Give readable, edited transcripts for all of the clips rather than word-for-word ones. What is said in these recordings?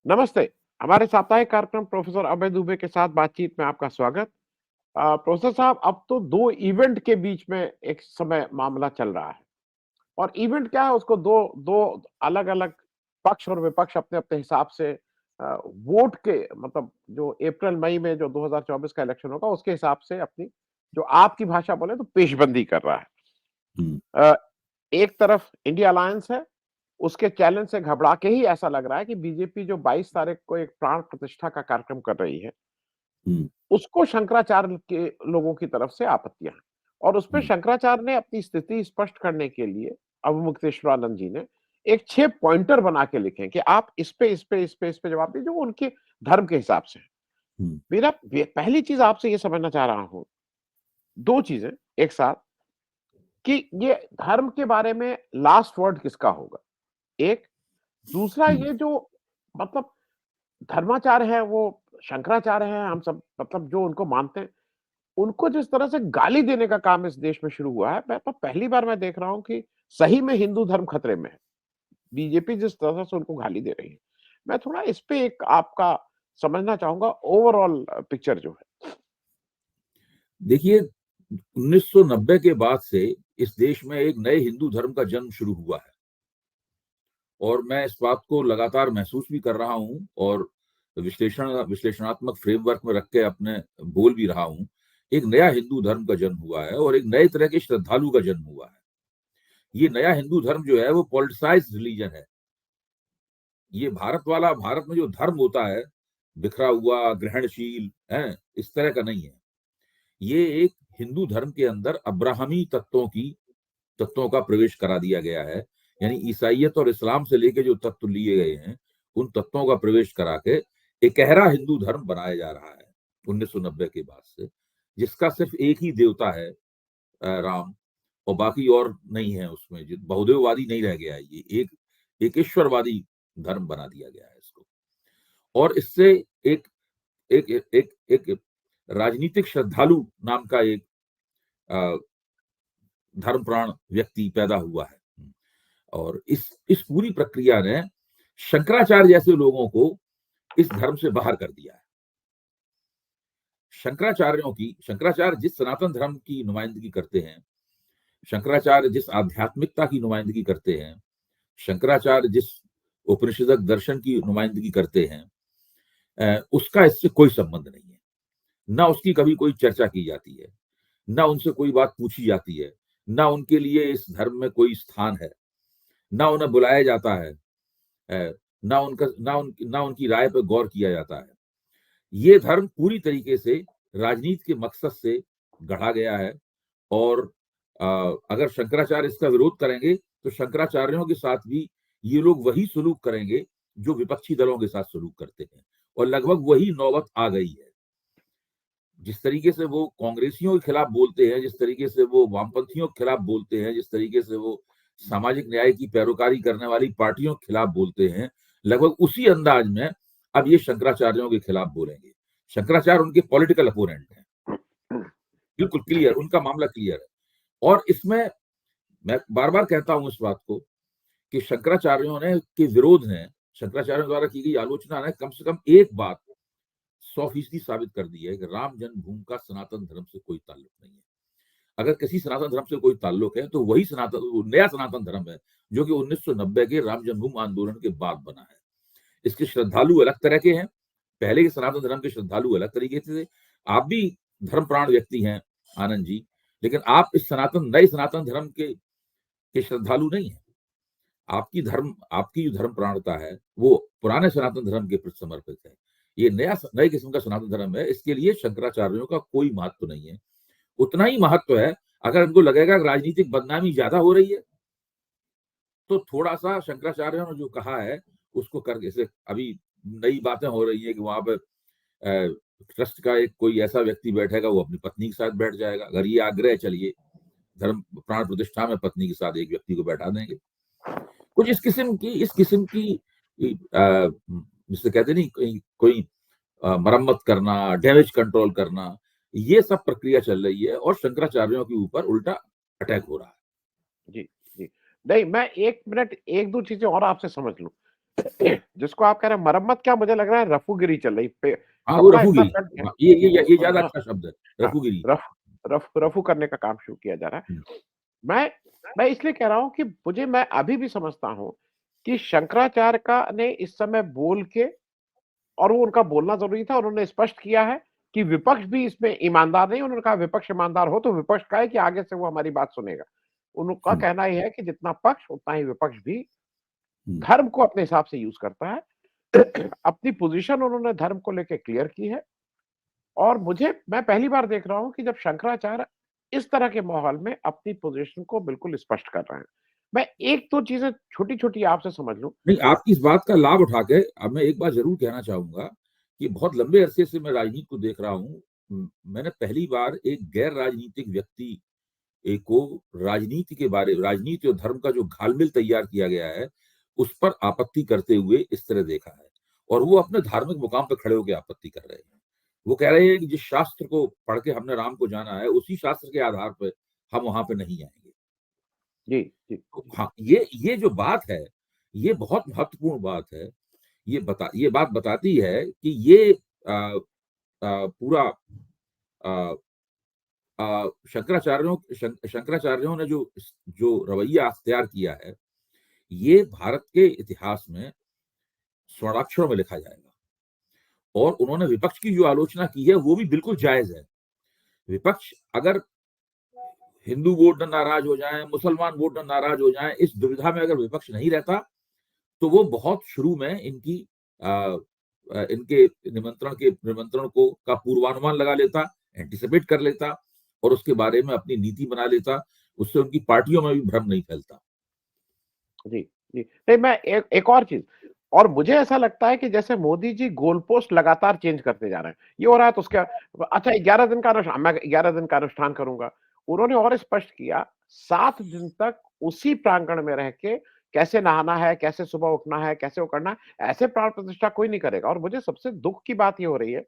नमस्ते। हमारे साप्ताहिक कार्यक्रम प्रोफेसर अभय दुबे के साथ बातचीत में आपका स्वागत। प्रोफेसर साहब, अब तो 2 इवेंट के बीच में एक समय मामला चल रहा है और इवेंट क्या है, उसको 2 अलग-अलग पक्ष और विपक्ष अपने-अपने हिसाब से वोट के मतलब जो अप्रैल-मई में जो 2024 का इलेक्शन होगा उसके हिसाब से अपनी जो आपकी भाषा बोले तो पेशबंदी कर रहा है। हुँ, अ, एक तरफ इंडिया अलायंस है, उसके चैलेंज से घबरा के ही ऐसा लग रहा है कि बीजेपी जो 22 तारीख को एक प्राण प्रतिष्ठा का कार्यक्रम कर रही है, हुँ, उसको शंकराचार्य के लोगों की तरफ से आपत्तियाँ हैं। और उसपे हुँ, शंकराचार्य ने अपनी स्थिति स्पष्ट करने के लिए अवमुक्तेश्वरानंद जी ने एक 6 पॉइंटर बना के लिखे हैं कि आप इस पे जवाब दीजिए, जो उनके धर्म के हिसाब से है। हुँ, मेरा पहली चीज़ आपसे ये समझना चाह रहा हूँ, 2 चीज़ें एक साथ, कि ये धर्म के बारे में लास्ट वर्ड किसका होगा? एक, दूसरा हुँ। ये जो मतलब धर्माचार्य है, वो शंकराचार्य हैं, हम सब मतलब जो उनको मानते हैं, उनको जिस तरह से गाली देने का काम इस देश में शुरू हुआ है, मैं तो पहली बार मैं देख रहा हूँ कि सही में हिंदू धर्म खतरे में है। बीजेपी जिस तरह से उनको गाली दे रही है। मैं थोड़ा इस पे एक आपका समझना चाहूँगा ओवरऑल पिक्चर जो है। देखिए, 1990 के बाद से इस देश में एक नए हिंदू धर्म का जन्म शुरू हुआ है और मैं इस बात को लगातार महसूस भी कर रहा हूँ और विश्लेषणात्मक फ्रेमवर्क में रख के अपने बोल भी रहा हूँ। एक नया हिंदू धर्म का जन्म हुआ है और एक नए तरह के श्रद्धालु का जन्म हुआ है। ये नया हिंदू धर्म जो है वो पॉलिटिसाइज्ड रिलीजन है। ये भारत में जो धर्म होता है, बिखरा हुआ, ग्रहणशील, हैं? इस तरह का नहीं है। ये एक हिंदू धर्म के अंदर अब्राहमी तत्वों का प्रवेश करा दिया गया है। यानी ईसाइयत और इस्लाम से लेके जो तत्व लिए गए हैं, उन तत्वों का प्रवेश करा के इकहरा हिंदू धर्म बनाया जा रहा है 1990 के बाद से, जिसका सिर्फ एक ही देवता है, राम, और बाकी और नहीं है उसमें। बहुदेववादी नहीं रह गया है। ये एक ईश्वरवादी धर्म बना दिया गया है इसको। और इससे एक एक एक एक राजनीतिक श्रद्धालु नाम का एक अ, धर्मप्राण व्यक्ति पैदा हुआ है। और इस पूरी प्रक्रिया ने शंकराचार्य जैसे लोगों को इस धर्म से बाहर कर दिया है। शंकराचार्य जिस सनातन धर्म की नुमाइंदगी करते हैं, शंकराचार्य जिस आध्यात्मिकता की नुमाइंदगी करते हैं, शंकराचार्य जिस उपनिषदक दर्शन की नुमाइंदगी करते हैं, उसका इससे कोई संबंध नहीं है। ना उसकी कभी कोई चर्चा की जाती है, ना उनसे कोई बात पूछी जाती है, ना उनके लिए इस धर्म में कोई स्थान है, ना उन्हें बुलाया जाता है, ना उनकी राय पर गौर किया जाता है। ये धर्म पूरी तरीके से राजनीति के मकसद से गढ़ा गया है। और अगर शंकराचार्य इसका विरोध करेंगे तो शंकराचार्यों के साथ भी ये लोग वही सलूक करेंगे जो विपक्षी दलों के साथ सलूक करते हैं, और लगभग वही नौबत आ गई है। जिस तरीके से वो कांग्रेसियों के खिलाफ बोलते हैं, जिस तरीके से वो वामपंथियों के खिलाफ बोलते हैं, जिस तरीके से वो सामाजिक न्याय की पैरोकारी करने वाली पार्टियों के खिलाफ बोलते हैं, लगभग उसी अंदाज में अब ये शंकराचार्यों के खिलाफ बोलेंगे। शंकराचार्य उनके पॉलिटिकल अपोनेंट हैं, बिल्कुल क्लियर, उनका मामला क्लियर है। और इसमें मैं बार बार कहता हूं इस बात को कि शंकराचार्यों द्वारा की गई आलोचना ने कम से कम एक बात 100% साबित कर दी है कि राम जन्मभूमि का सनातन धर्म से कोई ताल्लुक नहीं है। अगर किसी सनातन धर्म से कोई ताल्लुक है तो वही नया सनातन धर्म है, जो कि 1990 के राम जन्मभूमि आंदोलन के बाद बना है। इसके श्रद्धालु अलग तरह के हैं, पहले के सनातन धर्म के श्रद्धालु अलग तरीके से थे। आप भी धर्म प्राण व्यक्ति हैं आनंद जी, लेकिन आप इस नए सनातन धर्म के श्रद्धालु नहीं है। आपकी जो धर्म प्राणता है वो पुराने सनातन धर्म के प्रति समर्पित है। ये नए किस्म का सनातन धर्म है, इसके लिए शंकराचार्यों का कोई महत्व नहीं है। उतना ही महत्व है, अगर उनको लगेगा कि राजनीतिक बदनामी ज्यादा हो रही है तो थोड़ा सा शंकराचार्यों ने जो कहा है उसको कर, जैसे अभी नई बातें हो रही है कि वहां पर ट्रस्ट का एक कोई ऐसा व्यक्ति बैठेगा, वो अपनी पत्नी के साथ बैठ जाएगा। अगर ये आग्रह चलिए, धर्म प्राण प्रतिष्ठा में पत्नी के साथ एक व्यक्ति को बैठा देंगे। कुछ इस किस्म की जिसे कहते नहीं, कोई मरम्मत करना, डैमेज कंट्रोल करना, ये सब प्रक्रिया चल रही है और शंकराचार्यों के ऊपर उल्टा अटैक हो रहा है। जी, जी। नहीं, मैं 1 मिनट 1-2 चीज़ें और आपसे समझ लूँ। जिसको आप कह रहे हैं मरम्मत, क्या मुझे लग रहा है रफूगिरी चल रही पे, हाँ, वो कपड़ा इतना रफूगिरी। कट गया। हाँ, ये ज़्यादा हाँ, अच्छा शब्द है, हाँ, रफूगिरी। रफ रफ रफू करने का काम शुरू किया जा रहा हुँ, है। मैं मैं इसलिए कह रहा हूँ कि मैं अभी भी समझता हूँ कि शंकराचार्य का ने इस समय बोल के, और वो उनका बोलना ज़रूरी था, उन्होंने स्पष्ट किया है कि विपक्ष भी इसमें ईमानदार नहीं है। उन्होंने कहा विपक्ष ईमानदार हो तो विपक्ष का है कि आगे से वो हमारी बात सुनेगा। उनका हुँ, कहना ये है कि जितना पक्ष उतना ही विपक्ष भी हुँ। धर्म को अपने हिसाब से यूज़ करता है। अपनी पोज़ीशन उन्होंने धर्म को लेके क्लियर की है, और मैं पहली बार देख रहा हूँ कि जब शंकराचार्य इस तरह के माहौल में अपनी पोज़ीशन को बिल्कुल स्पष्ट कर रहे हैं। मैं 1-2 चीज़ें छोटी-छोटी आपसे समझ लूँ। नहीं, आपकी इस बात का लाभ उठा के अब मैं एक बात ज़रूर कहना चाहूँगा कि बहुत लंबे अरसे से मैं राजनीति को देख रहा हूँ। मैंने पहली बार एक गैर राजनीतिक व्यक्ति को राजनीति और धर्म का जो घालमेल तैयार किया गया है, उस पर आपत्ति करते हुए इस तरह देखा है। और वो अपने धार्मिक मुकाम पे खड़े होके आपत्ति कर रहे हैं। वो कह रहे हैं कि जिस शास्त्र को पढ़ के हमने राम को जाना है, उसी शास्त्र के आधार पे हम वहाँ पे नहीं आएँगे। जी, जी, तो जी, हाँ, ये जो बात है, ये बहुत महत्वपूर्ण बात है। ये बात बताती है कि ये पूरा अ शंकराचार्यों ने जो रवैया अख्तियार किया है, ये भारत के इतिहास में स्वर्णाक्षरों में लिखा जाएगा। और उन्होंने विपक्ष की जो आलोचना की है, वो भी बिल्कुल जायज़ है। विपक्ष अगर हिंदू वोट न नाराज़ हो जाएँ, मुसलमान वोट न नाराज़ हो जाएँ, इस दुविधा में अगर विपक्ष नहीं रहता, तो वो बहुत शुरू में अ इनके निमंत्रण को का पूर्वानुमान लगा लेता, एंटीसिपेट कर लेता और उसके बारे में अपनी नीति बना लेता। उससे उनकी पार्टियों में भी भ्रम नहीं फैलता। जी, जी। नहीं, मैं एक एक और चीज़, और मुझे ऐसा लगता है कि जैसे मोदी जी गोल पोस्ट लगातार चेंज करते जा रहे हैं। ये हो रहा है तो उसका अच्छा 11 दिन का मैं 11 दिन का अनुष्ठान करूँगा। उन्होंने और स्पष्ट किया 7 दिन तक उसी प्रांगण में रह के कैसे नहाना है, कैसे सुबह उठना है, कैसे वो करना है, ऐसे प्राण प्रतिष्ठा कोई नहीं करेगा। और मुझे सबसे दुःख की बात ये हो रही है,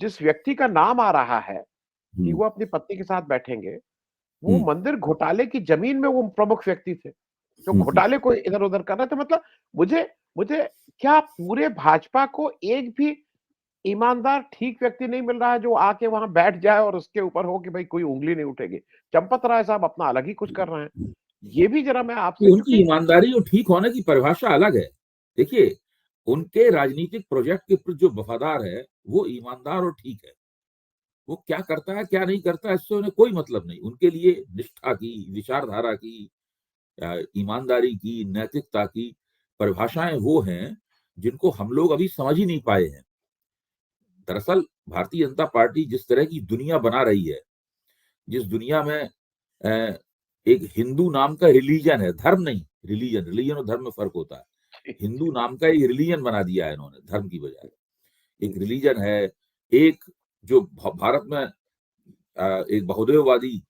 जिस व्यक्ति का नाम आ रहा है कि हुँ, वो अपनी पत्नी के साथ बैठेंगे, वो हुँ, मंदिर घोटाले की ज़मीन में वो प्रमुख व्यक्ति थे। जो हुँ, हुँ। घोटाले को इधर-उधर कर रहे थे, मतलब मुझे मुझे क्या पूरे भाजपा को एक भी ईमानदार ठीक व्यक्ति नहीं मिल रहा है जो आके वहाँ बैठ जाए और उसके ऊपर हो कि भाई कोई उँगली नहीं उठेगी। चंपत राय साहब अपना अलग ही कुछ कर रहे हैं। ये भी ज़रा मैं आपसे, तो उनकी क्योंकि ईमानदारी और ठीक होने की परिभाषा अलग है। देखिए, उनके राजनीतिक प्रोजेक्ट के प्रति जो वफ़ादार है, वो ईमानदार और ठीक है। वो क्या करता है, क्या नहीं करता है, इससे उन्हें कोई मतलब नहीं। उनके लिए निष्ठा की, विचारधारा की, ईमानदारी की, नैतिकता की परिभाषाएँ वो हैं, जिनको हम लोग अभी समझ ही नहीं पाए हैं। दरअसल भारतीय जनता पार्टी जिस तरह की दुनिया बना रही है, जिस दुनिया में अ, एक हिंदू नाम का रिलीजन है, धर्म नहीं, रिलीजन और धर्म में फ़र्क होता है। हिंदू नाम का एक रिलीजन बना दिया है इन्होंने, धर्म की बजाय। एक रिलीजन है, एक जो भारत में एक बहुदेववादी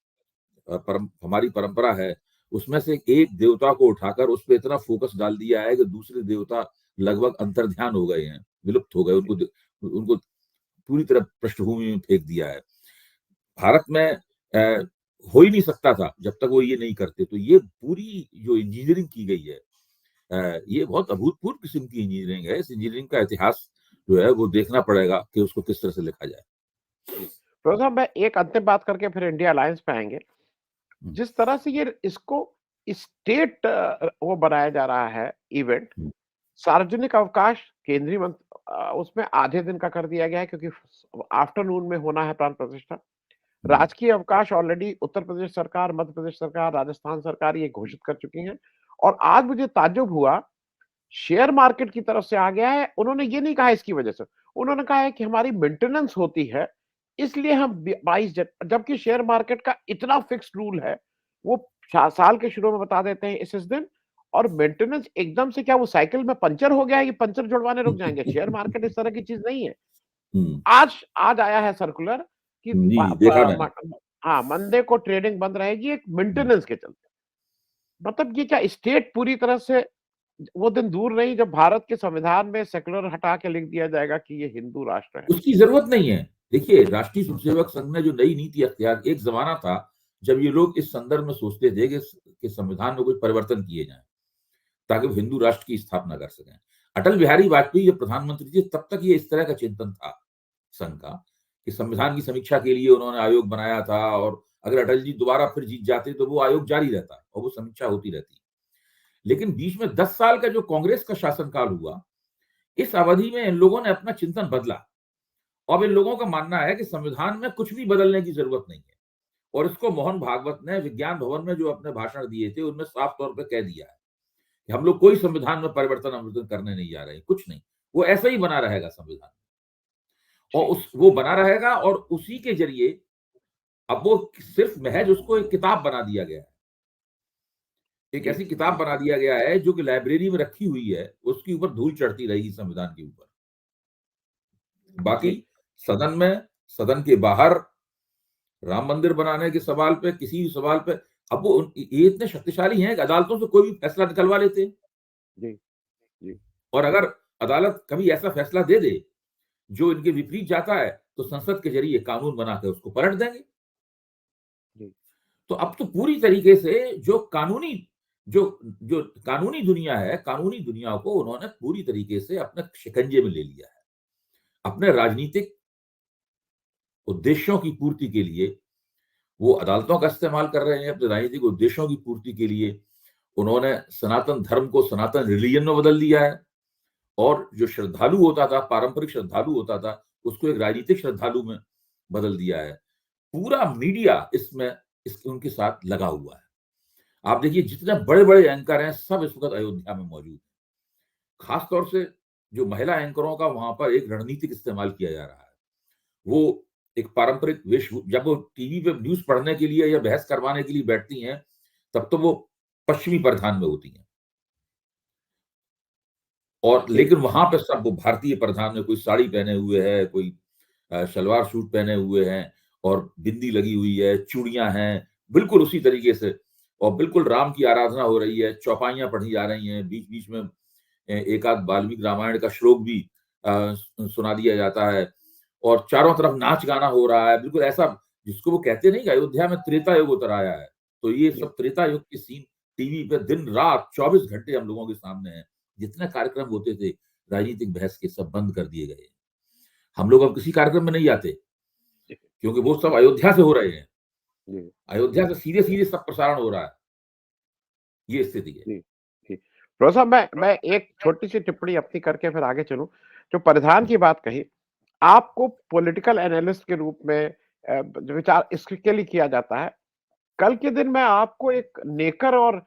हमारी परंपरा है, उसमें से एक देवता को उठाकर उस पे इतना फ़ोकस डाल दिया है कि दूसरे देवता लगभग अंतर्ध्यान हो गए हैं, विलुप्त हो गए, उनको पूरी तरह पृष्ठभूमि में फेंक दिया है। भारत में हो ही नहीं सकता था जब तक वो ये नहीं करते। तो ये पूरी जो इंजीनियरिंग की गई है, ये बहुत अभूतपूर्व किस्म की इंजीनियरिंग है। इस इंजीनियरिंग का इतिहास जो है वो देखना पड़ेगा कि उसको किस तरह से लिखा जाए। जी। फिरोज़ साहब, मैं एक अंतिम बात करके फिर इंडिया अलायंस पे आएँगे। हुँ, जिस तरह से ये इसको स्टेट वो बनाया जा रहा है इवेंट, हुँ, सार्वजनिक अवकाश उसमें आधे दिन का कर दिया गया है, क्योंकि आफ्टरनून में होना है प्राण प्रतिष्ठा। हुँ, राजकीय अवकाश ऑलरेडी उत्तर प्रदेश सरकार, मध्य प्रदेश सरकार, राजस्थान सरकार ये घोषित कर चुकी हैं। और आज मुझे ताज्जुब हुआ, शेयर मार्केट की तरफ से आ गया है। उन्होंने ये नहीं कहा इसकी वजह से, उन्होंने कहा है कि हमारी मेंटेनेंस होती है, इसलिए हम 22 जन, जबकि शेयर मार्केट का इतना फिक्स्ड रूल है, वो साल के शुरू में बता देते हैं इस दिन, और मेंटेनेंस एकदम से, क्या वो साइकिल में पंचर हो गया है कि पंचर जुड़वाने रुक जाएंगे? शेयर मार्केट इस तरह की चीज नहीं है। हुँ। आज आज आया है सर्कुलर कि जी, देखा मैंने। हाँ, मंडे को ट्रेडिंग बंद रहेगी एक हुँ। मेंटेनेंस के चलते। मतलब ये क्या स्टेट पूरी तरह से, वो दिन दूर नहीं जब भारत के संविधान में सेक्युलर हटा के लिख दिया जाएगा कि ये हिंदू राष्ट्र है। उसकी ज़रूरत नहीं है। देखिए, राष्ट्रीय स्वयंसेवक संघ ने जो नई नीति अख्तियार, एक ज़माना था जब ये लोग इस संदर्भ में सोचते थे कि संविधान में कुछ परिवर्तन किए जाएँ, ताकि वो हिंदू राष्ट्र की स्थापना कर सकें। अटल बिहारी वाजपेयी जब प्रधानमंत्री थे तब तक ये इस तरह का चिंतन था संघ का कि संविधान की समीक्षा के लिए उन्होंने आयोग बनाया था, और अगर अटल जी दोबारा फिर जीत जाते तो वो आयोग जारी रहता और वो समीक्षा होती रहती। लेकिन बीच में 10 साल का जो कांग्रेस का शासनकाल हुआ, इस अवधि में इन लोगों ने अपना चिंतन बदला। अब इन लोगों का मानना है कि संविधान में कुछ भी बदलने की जरूरत नहीं है, और इसको मोहन भागवत ने विज्ञान भवन में जो अपने भाषण दिए थे उनमें साफ तौर पर कह दिया है कि हम लोग कोई संविधान में परिवर्तन अमृतन करने नहीं जा रहे हैं, कुछ नहीं, वो ऐसा ही बना रहेगा संविधान, और जी, उस वो बना रहेगा, और उसी के जरिए अब वो सिर्फ महज उसको एक किताब बना दिया गया है, एक जी, ऐसी किताब बना दिया गया है जो कि लाइब्रेरी में रखी हुई है, उसके ऊपर धूल चढ़ती रहेगी संविधान के ऊपर। बाकी जी, सदन में, सदन के बाहर राम मंदिर बनाने के सवाल पे, किसी भी सवाल पे, अब वो ये इतने शक्तिशाली हैं कि अदालतों से कोई भी फैसला निकलवा लेते हैं, जी, जी, और अगर अदालत कभी ऐसा फैसला दे दे जो इनके विपरीत जाता है तो संसद के जरिए कानून बना के उसको पलट देंगे। जी, तो अब तो पूरी तरीके से जो जो कानूनी दुनिया है, कानूनी दुनिया को उन्होंने पूरी तरीके से अपने शिकंजे में ले लिया है। अपने राजनीतिक उद्देश्यों की पूर्ति के लिए वो अदालतों का इस्तेमाल कर रहे हैं, अपने राजनीतिक उद्देश्यों की पूर्ति के लिए उन्होंने सनातन धर्म को सनातन रिलीजन में बदल दिया है, और जो श्रद्धालु होता था, पारंपरिक श्रद्धालु होता था, उसको एक राजनीतिक श्रद्धालु में बदल दिया है। पूरा मीडिया इसमें उनके साथ लगा हुआ है। आप देखिए जितने बड़े-बड़े एंकर हैं सब इस वक़्त अयोध्या में मौजूद हैं। खास तौर से जो महिला एंकरों का वहाँ पर एक रणनीतिक इस्तेमाल किया जा रहा है। वो एक पारंपरिक जब वो टीवी पे न्यूज़ पढ़ने के लिए या बहस करवाने के लिए बैठती हैं, तब तो वो पश्चिमी परिधान में होती हैं। और जी, लेकिन वहाँ पे सब वो भारतीय परिधान में, कोई साड़ी पहने हुए है, कोई सलवार सूट पहने हुए हैं, और बिंदी लगी हुई है, चूड़ियाँ हैं, बिल्कुल उसी तरीके से, और बिल्कुल राम की आराधना हो रही है, चौपाइयाँ पढ़ी जा रही हैं, बीच-बीच में एक आध वाल्मीकि रामायण का श्लोक भी सुना दिया जाता है, और चारों तरफ नाच-गाना हो रहा है, बिल्कुल ऐसा जिसको वो कहते नहीं कि अयोध्या में त्रेता युग उतर आया है। तो ये जी, सब त्रेता युग के सीन टीवी पे दिन-रात 24 घंटे हम लोगों के सामने हैं। जितने कार्यक्रम होते थे राजनीतिक बहस के, सब बंद कर दिए गए। हम लोग अब किसी कार्यक्रम में नहीं जाते, जी, क्योंकि वो सब अयोध्या से हो रहे हैं। जी, अयोध्या से सीधे-सीधे सब प्रसारण हो रहा है। ये स्थिति है। जी, जी। प्रोफ़ेसर साहब मैं एक छोटी-सी टिप्पणी अपनी करके फिर आगे चलूँ। जो परिधान हुँ, की बात कही, आपको पॉलिटिकल एनालिस्ट के रूप में जो विचार इसके लिए किया जाता है। कल के दिन मैं आपको एक नेकर और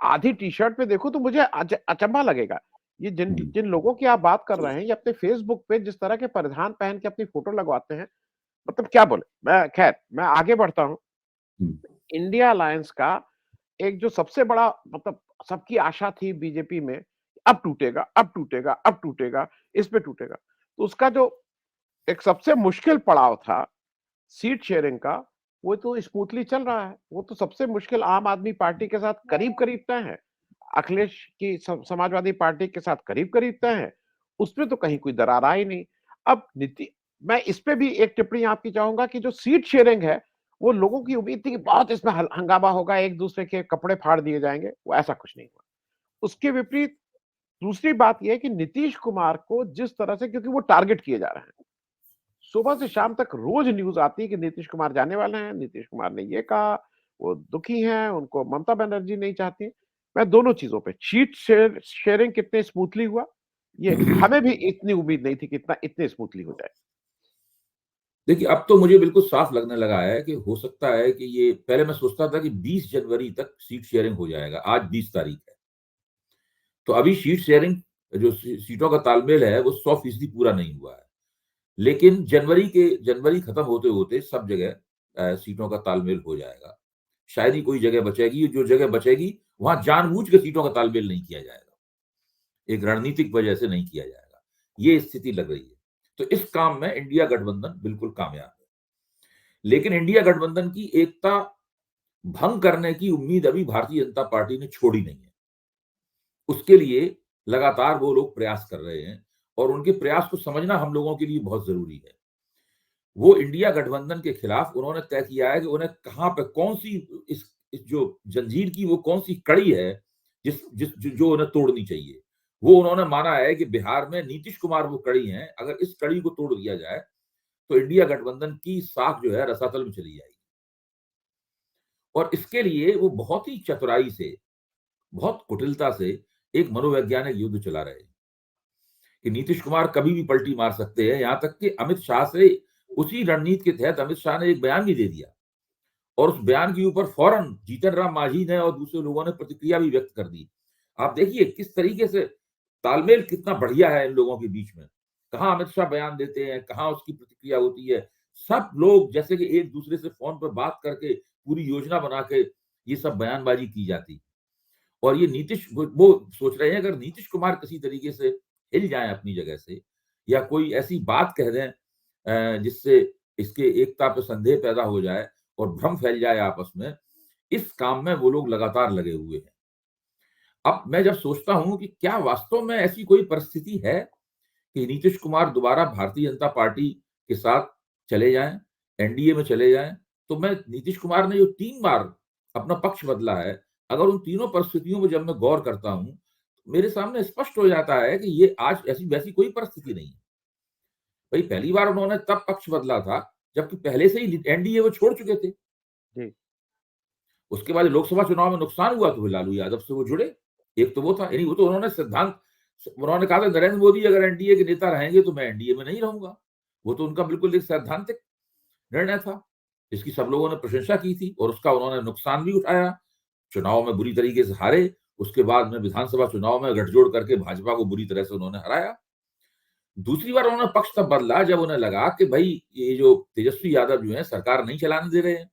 आधी टी-शर्ट में देखूँ तो मुझे अचंभा लगेगा। ये जिन हुँ, जिन लोगों की आप बात कर रहे हैं, ये अपने फ़ेसबुक पे जिस तरह के परिधान पहन के अपनी फ़ोटो लगवाते हैं, मतलब क्या बोले? मैं आगे बढ़ता हूँ। हुँ, इंडिया अलायंस का एक जो सबसे बड़ा मतलब सबकी आशा थी बीजेपी में, अब टूटेगा, अब टूटेगा, अब टूटेगा, इस पे टूटेगा। तो उसका जो एक सबसे मुश्किल पड़ाव था, सीट शेयरिंग का, वो तो स्मूथली चल रहा है। वो तो सबसे मुश्किल आम आदमी पार्टी के साथ करीब-करीब तय है। अखिलेश की समाजवादी पार्टी के साथ करीब-करीब तय है। उसमें तो कहीं कोई दरार आई नहीं। अब मैं इस पे भी एक टिप्पणी आपकी चाहूँगा कि जो सीट शेयरिंग है, वो लोगों की उम्मीद थी कि बहुत इसमें हंगामा होगा, एक-दूसरे के कपड़े फाड़ दिए जाएँगे, वो ऐसा कुछ नहीं हुआ। उसके विपरीत दूसरी बात ये है कि नीतीश कुमार को जिस तरह से क्योंकि वो टारगेट किए जा रहे हैं। सुबह से शाम तक रोज न्यूज़ आती है कि नीतीश कुमार जाने वाले हैं, नीतीश कुमार ने ये कहा, वो दुखी हैं, उनको ममता बनर्जी नहीं चाहती। मैं दोनों चीज़ों पे शेयरिंग कितने स्मूथली हुआ, ये हमें भी इतनी उम्मीद नहीं थी कि इतने स्मूथली हो जाए। देखिए, अब तो मुझे बिल्कुल साफ लगने लगा है कि हो सकता है कि ये, पहले मैं सोचता था कि 20 जनवरी तक सीट शेयरिंग हो जाएगा, आज 20 तारीख है। तो अभी सीट शेयरिंग जो सीटों का तालमेल है, वो 100% पूरा नहीं हुआ है। लेकिन जनवरी खत्म होते-होते सब जगह सीटों का तालमेल हो जाएगा। शायद ही कोई जगह बचेगी, जो जगह बचेगी, वहाँ जानबूझ के सीटों का तालमेल नहीं किया जाएगा। एक रणनीतिक वजह से नहीं किया जाएगा। ये स्थिति लग रही है। तो इस काम में इंडिया गठबंधन बिल्कुल कामयाब है। लेकिन इंडिया गठबंधन की एकता भंग करने की उम्मीद अभी भारतीय जनता पार्टी ने छोड़ी नहीं है। उसके लिए लगातार वो लोग प्रयास कर रहे हैं, और उनके प्रयास को समझना हम लोगों के लिए बहुत ज़रूरी है। वो इंडिया गठबंधन के खिलाफ उन्होंने तय किया है कि उन्हें कहाँ पे कौन-सी इस जो जंजीर की वो कौन-सी कड़ी है, जिस जिस जो जो उन्हें तोड़नी चाहिए। वो उन्होंने माना है कि बिहार में नीतीश कुमार वो कड़ी हैं, अगर इस कड़ी को तोड़ दिया जाए तो इंडिया गठबंधन की साख जो है रसातल में चली जाएगी। और इसके लिए वो बहुत ही चतुराई से, बहुत कुटिलता से एक मनोवैज्ञानिक युद्ध चला रहे हैं कि नीतीश कुमार कभी भी पलटी मार सकते हैं। यहां तक कि अमित शाह से उसी रणनीति के तहत अमित शाह ने एक बयान भी दे दिया और उस बयान के ऊपर फौरन जीतन राम मांझी ने और दूसरे लोगों ने प्रतिक्रिया भी व्यक्त कर दी। आप देखिए किस तरीके से तालमेल कितना बढ़िया है इन लोगों के बीच में। कहाँ अमित शाह बयान देते हैं, कहाँ उसकी प्रतिक्रिया होती है। सब लोग जैसे कि एक दूसरे से फोन पर बात करके पूरी योजना बना के ये सब बयानबाजी की जाती। और ये नीतीश वो सोच रहे हैं अगर नीतीश कुमार किसी तरीके से हिल जाए अपनी जगह से या कोई ऐसी बात कह दें जिससे इसके एकता पे संदेह पैदा हो जाए और भ्रम फैल जाए आपस में, इस काम में वो लोग लगातार लगे हुए हैं। अब मैं जब सोचता हूं कि क्या वास्तव में ऐसी कोई परिस्थिति है कि नीतीश कुमार दोबारा भारतीय जनता पार्टी के साथ चले जाएं, एनडीए में चले जाएं, तो मैं नीतीश कुमार ने जो 3 बार अपना पक्ष बदला है, अगर उन तीनों परिस्थितियों में जब मैं गौर करता हूं, तो मेरे सामने स्पष्ट हो जाता है कि ये आज ऐसी वैसी कोई परिस्थिति नहीं है। भाई पहली बार उन्होंने तब पक्ष बदला था जबकि पहले से ही एनडीए वो छोड़ चुके थे। जी। उसके बाद लोकसभा चुनाव में नुकसान हुआ तो लालू यादव से वो जुड़े। एक तो वो था, यानी वो तो उन्होंने सिद्धांत, उन्होंने कहा था नरेंद्र मोदी अगर एनडीए के नेता रहेंगे तो मैं एनडीए में नहीं रहूंगा। वो तो उनका बिल्कुल एक सैद्धांतिक निर्णय था, जिसकी सब लोगों ने प्रशंसा की थी और उसका उन्होंने नुकसान भी उठाया। चुनाव में बुरी तरीके से हारे, उसके बाद में विधानसभा चुनाव में गठजोड़ करके भाजपा को बुरी तरह से उन्होंने हराया। दूसरी बार उन्होंने पक्ष तब बदला जब उन्हें लगा कि भाई ये जो तेजस्वी यादव जो है सरकार नहीं चलाने दे रहे हैं,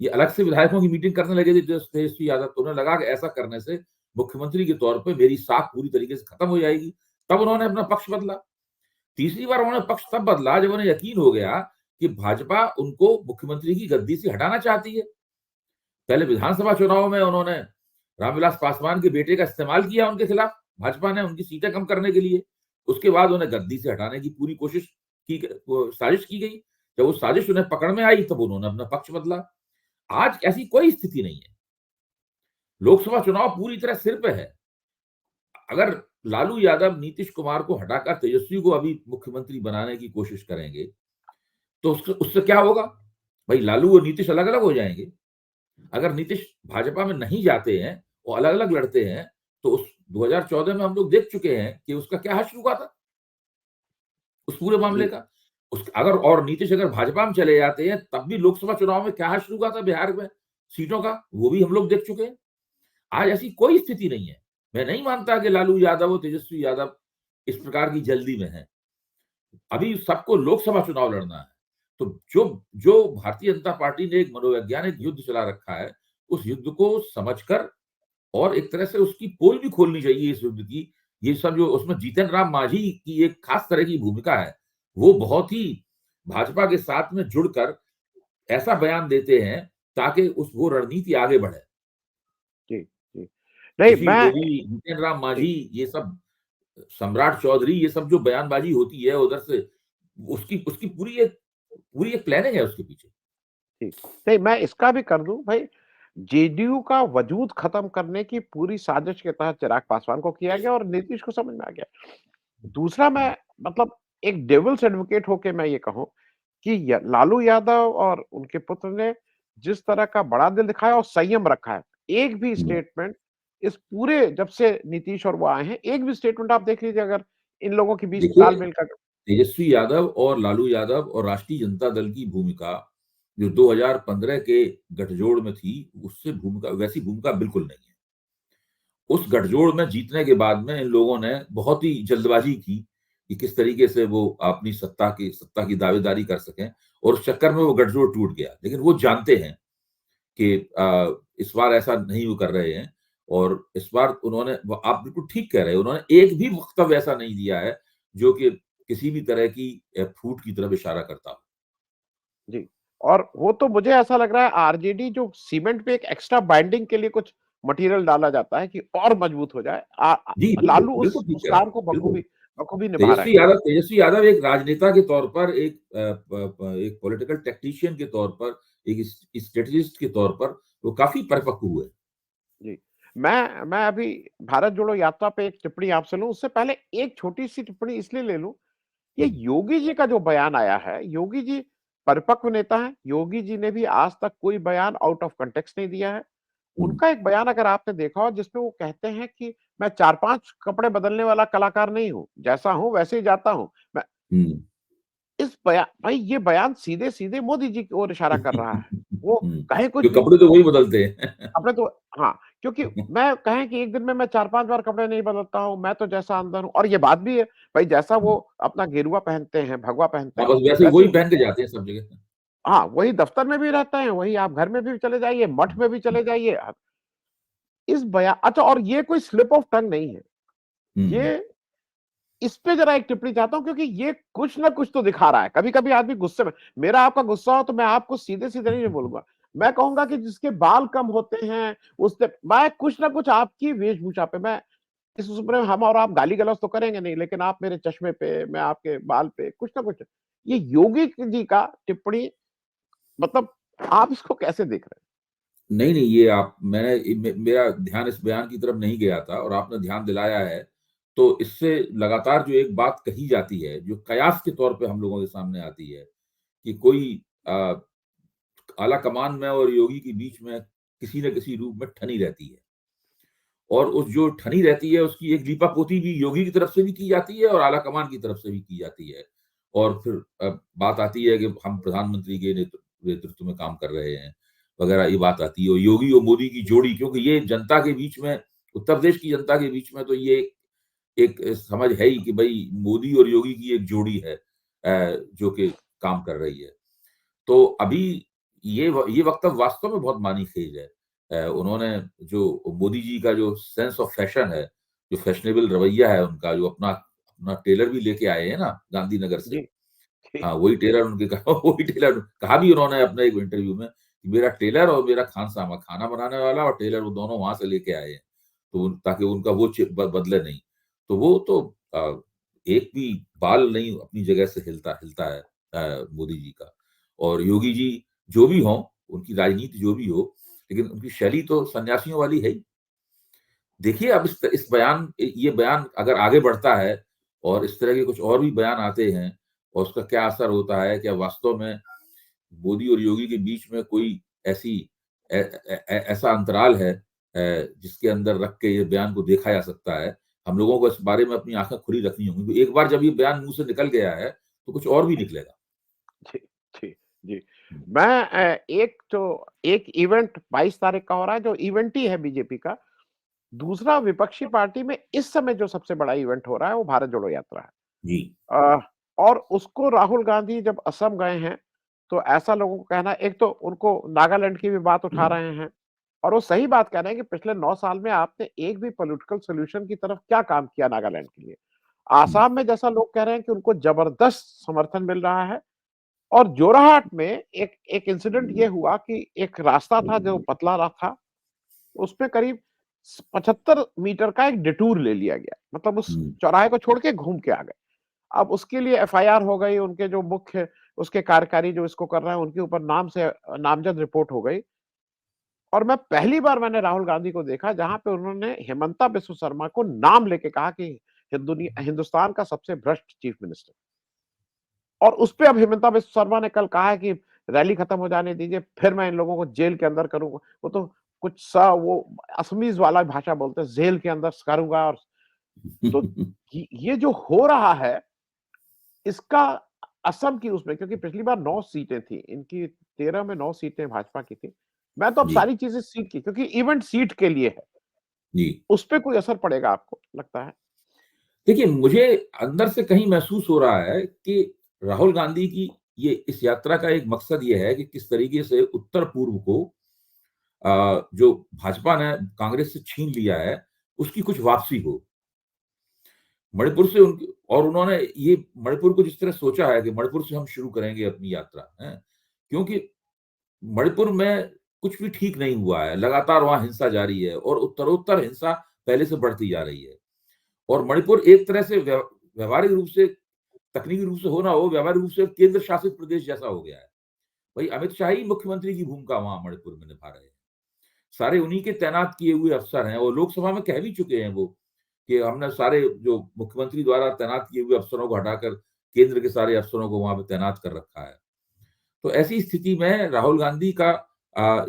ये अलग से विधायकों की मीटिंग करने लगे थे तेजस्वी यादव, तो उन्हें लगा कि ऐसा करने से मुख्यमंत्री के तौर पर मेरी साख पूरी तरीके से खत्म हो जाएगी। तब उन्होंने अपना पक्ष बदला। तीसरी बार उन्होंने पक्ष तब बदला जब उन्हें यकीन हो गया कि भाजपा उनको मुख्यमंत्री की गद्दी से हटाना चाहती है। पहले विधानसभा चुनाव में उन्होंने रामविलास पासवान के बेटे का इस्तेमाल किया उनके खिलाफ, भाजपा ने उनकी सीटें कम करने के लिए। उसके बाद उन्हें गद्दी से हटाने की पूरी कोशिश की, साजिश की गई। जब वो साजिश उन्हें पकड़ में आई तब उन्होंने अपना पक्ष बदला। आज ऐसी कोई स्थिति नहीं है। लोकसभा चुनाव पूरी तरह सिर पे है। अगर लालू यादव नीतीश कुमार को हटाकर तेजस्वी को अभी मुख्यमंत्री बनाने की कोशिश करेंगे तो उससे क्या होगा? भाई लालू और नीतीश अलग अलग हो जाएंगे। अगर नीतीश भाजपा में नहीं जाते हैं और अलग अलग लड़ते हैं तो उस 2014 में हम लोग देख चुके हैं कि उसका क्या हश्र हुआ था उस पूरे मामले जी। का। अगर और नीतीश अगर भाजपा में चले जाते हैं तब भी लोकसभा चुनाव में क्या हश्र हुआ था बिहार में सीटों का, वो भी हम लोग देख चुके हैं। आज ऐसी कोई स्थिति नहीं है। मैं नहीं मानता कि लालू यादव और तेजस्वी यादव इस प्रकार की जल्दी में है। अभी सबको लोकसभा चुनाव लड़ना है। तो जो जो भारतीय जनता पार्टी ने एक मनोवैज्ञानिक युद्ध चला रखा है, उस युद्ध को समझकर और एक तरह से उसकी पोल भी खोलनी चाहिए इस युद्ध की। ये सब जो उसमें जीतन राम मांझी की एक खास तरह की भूमिका है, वो बहुत ही भाजपा के साथ में जुड़कर ऐसा बयान देते हैं ताकि उस वो रणनीति आगे बढ़े। जी। जी। नहीं सुशील मैं मोदी, जीतन राम मांझी, ये सब सम्राट चौधरी, ये सब जो बयानबाजी होती है उधर से, उसकी उसकी पूरी एक प्लानिंग है उसके पीछे। जी। नहीं मैं इसका भी कर दूं भाई, जेडीयू का वजूद खत्म करने की पूरी साजिश के तहत चिराग पासवान को किया गया और नीतीश को समझ में आ गया। दूसरा मैं मतलब एक डेविल्स एडवोकेट होके मैं ये कहूं कि लालू यादव और उनके पुत्र ने जिस तरह का बड़ा दिल दिखाया और संयम रखा है, एक भी स्टेटमेंट इस पूरे जब से नीतीश और वो आए हैं, एक भी स्टेटमेंट आप देख लीजिए अगर इन लोगों के बीच देखिए, तालमेल का। तेजस्वी यादव और लालू यादव और राष्ट्रीय जनता दल की भूमिका जो 2015 के गठजोड़ में थी, उससे भूमिका वैसी भूमिका बिल्कुल नहीं है। उस गठजोड़ में जीतने के बाद में इन लोगों ने बहुत ही जल्दबाजी की कि किस तरीके से वो अपनी सत्ता की दावेदारी कर सकें और उस चक्कर में वो गठजोड़ टूट गया। लेकिन वो जानते हैं कि इस बार ऐसा नहीं वो कर रहे हैं और इस बार उन्होंने, आप बिल्कुल ठीक कह रहे हैं, उन्होंने एक भी वक्तव्य ऐसा नहीं दिया है जो कि किसी भी तरह की फूट की तरफ इशारा करता हो। जी। और वो तो मुझे ऐसा लग रहा है आरजेडी जो सीमेंट पे एक एक्स्ट्रा बाइंडिंग के लिए कुछ मटेरियल डाला जाता है कि और मजबूत हो जाए। जी, बिल्कुल, लालू बिल्कुल ठीक उस कह रहे हैं, काम को बिल्कुल। बखूबी बखूबी निभा रहे हैं। तेजस्वी यादव एक राजनेता के तौर पर, एक पॉलिटिकल टैक्टिशियन के तौर पर, एक स्ट्रेटेजिस्ट के तौर पर वो काफ़ी परिपक्व हुए। जी। मैं अभी भारत जोड़ो यात्रा पे एक टिप्पणी आपसे लूँ, उससे पहले एक छोटी-सी टिप्पणी इसलिए ले लूँ, ये हुँ, योगी जी का जो बयान आया है, योगी जी परिपक्व नेता हैं, योगी जी ने भी आज तक कोई बयान आउट ऑफ कॉन्टेक्स्ट नहीं दिया है। हुँ, उनका एक बयान अगर आपने देखा हो जिसमें वो कहते हैं कि मैं 4-5 कपड़े बदलने वाला कलाकार नहीं हूँ, जैसा हूँ वैसे ही जाता हूँ। मैं हुँ। इस बया भाई ये बयान सीधे-सीधे मोदी जी की ओर इशारा कर रहा है। वो हुँ, कहें कुछ जो भी, कपड़े तो वही बदलते हैं। कपड़े तो हाँ, क्योंकि मैं कहें कि एक दिन में मैं 4-5 बार कपड़े नहीं बदलता हूँ, मैं तो जैसा अंदर हूँ और ये बात भी है, भाई जैसा वो हुँ, अपना गेरुआ पहनते हैं, भगवा पहनते हाँ, हैं, बस वैसे ही वैसे वही ही पहन के जाते हैं सब जगह। हाँ, वही दफ्तर में भी रहते हैं, वही आप घर में भी चले जाइए, मठ में भी चले जाइए। इस बया अच्छा और ये कोई स्लिप ऑफ टंग नहीं है। हुँ, ये इस पे ज़रा एक टिप्पणी चाहता हूँ क्योंकि ये कुछ ना कुछ तो दिखा रहा है। कभी-कभी आदमी गुस्से में मेरा आपका गुस्सा हो तो मैं आपको सीधे-सीधे नहीं बोलूँगा। मैं कहूँगा कि जिसके बाल कम होते हैं, उससे मैं कुछ ना कुछ आपकी वेशभूषा पे मैं इस उम्र में हम और आप गाली-गलौज तो करेंगे नहीं, लेकिन आप मेरे चश्मे पे, मैं आपके बाल पे, कुछ ना कुछ। ये योगी जी का टिप्पणी मतलब आप इसको कैसे देख रहे हैं? नहीं, नहीं, ये आप मैंने मेरा ध्यान इस बयान की तरफ नहीं गया था और आपने ध्यान दिलाया है, तो इससे लगातार जो एक बात कही जाती है, जो कयास के तौर पे हम लोगों के सामने आती है, कि कोई अ, आलाकमान में और योगी के बीच में किसी न किसी रूप में ठनी रहती है। और उस जो ठनी रहती है, उसकी एक लीपापोती भी योगी की तरफ से भी की जाती है और आलाकमान की तरफ से भी की जाती है। और फिर बात आती है कि हम प्रधानमंत्री के नेतृत्व में काम कर रहे हैं, वगैरह ये बात आती है और योगी और मोदी की जोड़ी क्योंकि ये जनता के बीच में उत्तर प्रदेश की जनता के बीच में तो ये एक समझ है ही कि भई मोदी और योगी की एक जोड़ी है जो कि काम कर रही है। तो अभी ये वक्तव्य वास्तव में बहुत मानीखेज है। उन्होंने जो मोदी जी का जो सेंस ऑफ फैशन है, जो फैशनेबल रवैया है उनका, जो अपना अपना टेलर भी लेके आए हैं ना गांधीनगर से। जी, जी, हाँ, वही टेलर उनके कहा वही टेलर कहा भी उन्होंने अपने एक इंटरव्यू में कि मेरा टेलर और मेरा खानसामा, खाना बनाने वाला और टेलर वो दोनों वहाँ से लेके आए हैं। तो ताकि उनका वो बदले नहीं। तो वो तो एक भी बाल नहीं अपनी जगह से हिलता हिलता है मोदी जी का। और योगी जी जो भी हों, उनकी राजनीति जो भी हो, लेकिन उनकी शैली तो सन्यासियों वाली है ही। देखिए अब इस बयान ये बयान अगर आगे बढ़ता है और इस तरह के कुछ और भी बयान आते हैं और उसका क्या असर होता है, क्या वास्तव में मोदी और योगी के बीच में कोई ऐसी ऐसा अंतराल है जिसके अंदर रख के ये बयान को देखा जा सकता है। हम लोगों को इस बारे में अपनी आँखें खुली रखनी होंगी। तो एक बार जब ये बयान मुँह से निकल गया है, तो कुछ और भी निकलेगा। जी, जी, जी। हुँ, मैं एक इवेंट 22 तारीख का हो रहा है जो इवेंट ही है बीजेपी का। दूसरा विपक्षी पार्टी में इस समय जो सबसे बड़ा इवेंट हो रहा है वो भारत जोड़ो यात्रा है। जी। अ, और उसको राहुल गांधी जब असम गए हैं, तो ऐसा लोगों को कहना एक तो उनको नागालैंड की भी बात उठा रहे हैं और वो सही बात कह रहे हैं कि पिछले 9 साल में आपने एक भी पॉलिटिकल सॉल्यूशन की तरफ क्या काम किया नागालैंड के लिए? हुँ, आसाम में जैसा लोग कह रहे हैं कि उनको जबरदस्त समर्थन मिल रहा है और जोरहाट में एक एक इंसिडेंट ये हुआ कि एक रास्ता था जो पतला था, उसपे करीब 75 मीटर का एक डिटूर ले लिया गया। मतलब उस हुँ, चौराहे को छोड़ के घूम के आ गए। अब उसके लिए एफआईआर हो गई, उनके जो मुख्य उसके कार्यकारी जो इसको कर रहे हैं, उनके ऊपर नाम से नामज़द रिपोर्ट हो गई और मैं पहली बार मैंने राहुल गांधी को देखा जहाँ पे उन्होंने हेमंता बिस्व शर्मा को नाम लेके कहा कि हिंदुस्तान का सबसे भ्रष्ट चीफ मिनिस्टर और उसपे अब हेमंता बिस्व शर्मा ने कल कहा है कि रैली खत्म हो जाने दीजिए, फिर मैं इन लोगों को जेल के अंदर करूँगा। वो तो कुछ सा वो असमीज़ वाला भाषा बोलते हैं, जेल के अंदर करूँगा और तो ये जो हो रहा है इसका असम की उसमें क्योंकि पिछली बार 9 सीटें थी, इनकी 13 में 9 सीटें भाजपा की थी। मैं तो अब जी, सारी चीज़ें सीट की क्योंकि इवेंट सीट के लिए है, जी। उसपे कोई असर पड़ेगा आपको लगता है? देखिए, मुझे अंदर से कहीं महसूस हो रहा है कि राहुल गांधी की ये इस यात्रा का एक मकसद ये है कि किस तरीके से उत्तर-पूर्व को जो भाजपा ने कांग्रेस से छीन लिया है, उसकी कुछ वापसी हो। मणिपुर से उनकी और उन्होंने ये मणिपुर को जिस तरह सोचा है कि मणिपुर से हम शुरू करेंगे अपनी यात्रा, हैं? क्योंकि मणिपुर में कुछ भी ठीक नहीं हुआ है, लगातार वहाँ हिंसा जारी है और उत्तरोत्तर हिंसा पहले से बढ़ती जा रही है। और मणिपुर एक तरह से व्यावहारिक रूप से तकनीकी रूप से हो ना हो, व्यावहारिक रूप से केंद्र शासित प्रदेश जैसा हो गया है। वही अमित शाह ही मुख्यमंत्री की भूमिका वहाँ मणिपुर में निभा रहे हैं। सारे उन्हीं के तैनात किए हुए अफसर हैं और लोकसभा में कह भी चुके हैं वो कि हमने सारे जो मुख्यमंत्री द्वारा तैनात किए हुए अफसरों को हटाकर केंद्र के सारे अफसरों को वहां पे तैनात कर रखा है। तो ऐसी स्थिति में राहुल गांधी का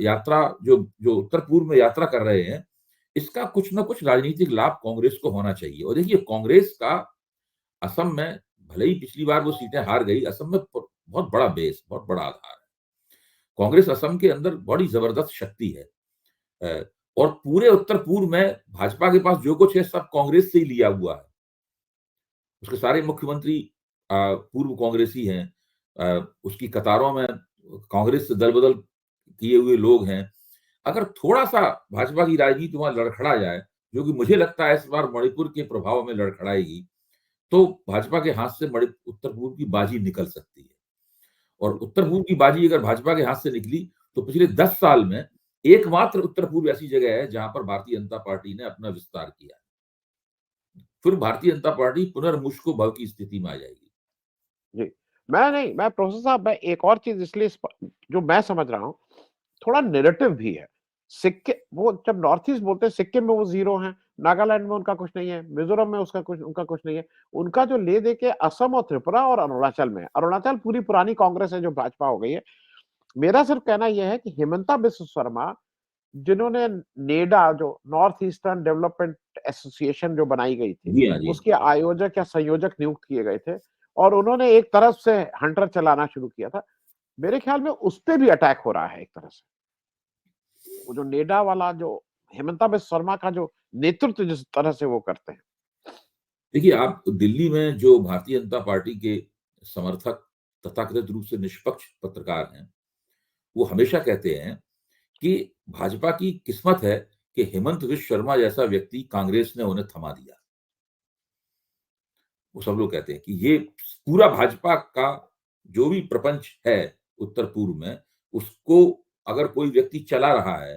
यात्रा जो जो उत्तर पूर्व में यात्रा कर रहे हैं, इसका कुछ ना कुछ राजनीतिक लाभ कांग्रेस को होना चाहिए। और देखिए कांग्रेस का असम में भले ही पिछली बार वो सीटें हार गई, असम में बहुत बड़ा बेस, बहुत बड़ा आधार है। कांग्रेस असम के अंदर बड़ी जबरदस्त शक्ति है। और पूरे उत्तर पूर्व में भाजपा के पास जो कुछ है सब कांग्रेस से ही लिया हुआ है। उसके सारे मुख्यमंत्री पूर्व कांग्रेसी हैं। उसकी कतारों में कांग्रेस से दल बदल किए हुए लोग हैं। अगर थोड़ा सा भाजपा की राजनीति वहां लड़खड़ा जाए, जो कि मुझे लगता है इस बार मणिपुर के प्रभाव में लड़खड़ाएगी, तो भाजपा के हाथ से उत्तर पूर्व की बाजी निकल सकती है। और उत्तर पूर्व की बाजी अगर भाजपा के हाथ से निकली तो पिछले 10 साल में एकमात्र उत्तर पूर्व ऐसी जगह है जहां पर भारतीय जनता पार्टी ने अपना विस्तार किया। फिर भारतीय जनता पार्टी पुनर्मुश्क भव की स्थिति में आ जाएगी। जी। मैं प्रोफेसर साहब, मैं एक और चीज़ इसलिए जो मैं समझ रहा हूँ, थोड़ा नैरेटिव भी है। सिक्किम, वो जब नॉर्थ ईस्ट बोलते हैं, सिक्किम में वो ज़ीरो हैं, नागालैंड में उनका कुछ नहीं है, मिज़ोरम में उनका कुछ नहीं है। उनका जो ले दे के असम और त्रिपुरा और अरुणाचल में है। अरुणाचल पूरी पुरानी कांग्रेस है जो भाजपा हो गई है। मेरा सिर्फ कहना यह है कि हिमंता बिस्व शर्मा, जिन्होंने नेडा, जो नॉर्थ ईस्टर्न डेवलपमेंट एसोसिएशन जो बनाई गई थी, जी हाँ, जी हाँ। उसके आयोजक या संयोजक नियुक्त किए गए थे और उन्होंने एक तरफ से हंटर चलाना शुरू किया था। मेरे ख्याल में उस पे भी अटैक हो रहा है एक तरह से। वो जो नेडा वाला, जो हेमंता बिस्व शर्मा का जो नेतृत्व जिस तरह से वो करते हैं। देखिए, आप दिल्ली में जो भारतीय जनता पार्टी के समर्थक तथाकथित रूप से निष्पक्ष पत्रकार हैं, वो हमेशा कहते हैं कि भाजपा की किस्मत है कि हेमंत बिस्व शर्मा जैसा व्यक्ति कांग्रेस ने उन्हें थमा दिया। वो सब लोग कहते हैं कि ये पूरा भाजपा का जो भी प्रपंच है उत्तर पूर्व में, उसको अगर कोई व्यक्ति चला रहा है,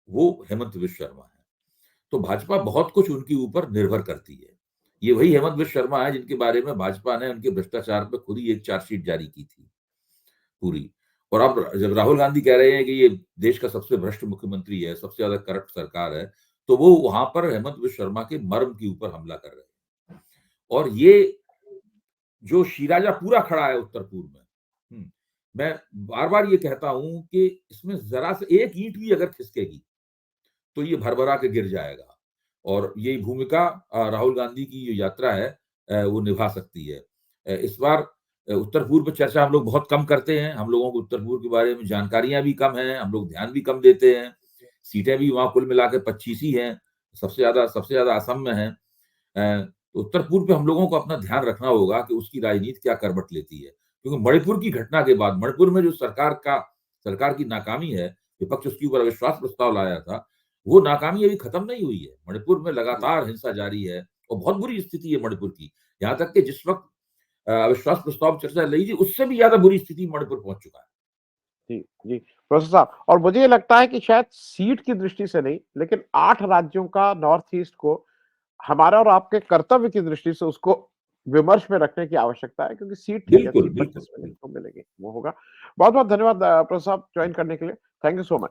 वो हेमंत बिस्व शर्मा है। तो भाजपा बहुत कुछ उनके ऊपर निर्भर करती है। ये वही हेमंत बिस्व शर्मा है जिनके बारे में भाजपा ने उनके भ्रष्टाचार पे खुद ही एक चार्जशीट जारी की थी पूरी। और अब जब राहुल गांधी कह रहे हैं कि ये देश का सबसे भ्रष्ट मुख्यमंत्री है, सबसे ज्यादा करप्ट सरकार है, तो वो वहां पर हेमंत बिस्व शर्मा के मर्म के ऊपर हमला कर रहे हैं। और ये जो शिराजा पूरा खड़ा है उत्तर पूर्व में, मैं बार बार ये कहता हूं कि इसमें जरा से एक ईंट भी अगर खिसकेगी तो ये भरभरा के गिर जाएगा। और यही भूमिका राहुल गांधी की जो यात्रा है वो निभा सकती है। इस बार उत्तर पूर्व पर चर्चा हम लोग बहुत कम करते हैं। हम लोगों को उत्तर पूर्व के बारे में जानकारियां भी कम है, हम लोग ध्यान भी कम देते हैं। सीटें भी वहां कुल मिला के 25 ही हैं, सबसे ज्यादा असम में है। तो उत्तर पूर्व पे हम लोगों को अपना ध्यान रखना होगा कि उसकी राजनीति क्या करवट लेती है। क्योंकि मणिपुर की घटना के बाद मणिपुर में जो सरकार की नाकामी है, विपक्ष उसके ऊपर अविश्वास प्रस्ताव लाया था, वो नाकामी अभी खत्म नहीं हुई है। मणिपुर में लगातार हिंसा जारी है और बहुत बुरी स्थिति है मणिपुर की। यहाँ तक कि जिस वक्त अविश्वास प्रस्ताव चर्चा रही थी, उससे भी ज्यादा बुरी स्थिति मणिपुर पहुंच चुका है। जी, जी, प्रोफेसर साहब, और मुझे ये लगता है कि शायद सीट की दृष्टि से नहीं, लेकिन 8 राज्यों का नॉर्थ ईस्ट को हमारा और आपके कर्तव्य की दृष्टि से उसको विमर्श में रखने की आवश्यकता है, क्योंकि सीट ठीक है, बिल्कुल, सीट बिल्कुल, 25 में बिल्कुल। जिसको मिलेगी वो होगा। बहुत-बहुत धन्यवाद प्रोफेसर साहब, जॉइन करने के लिए। Thank you so much.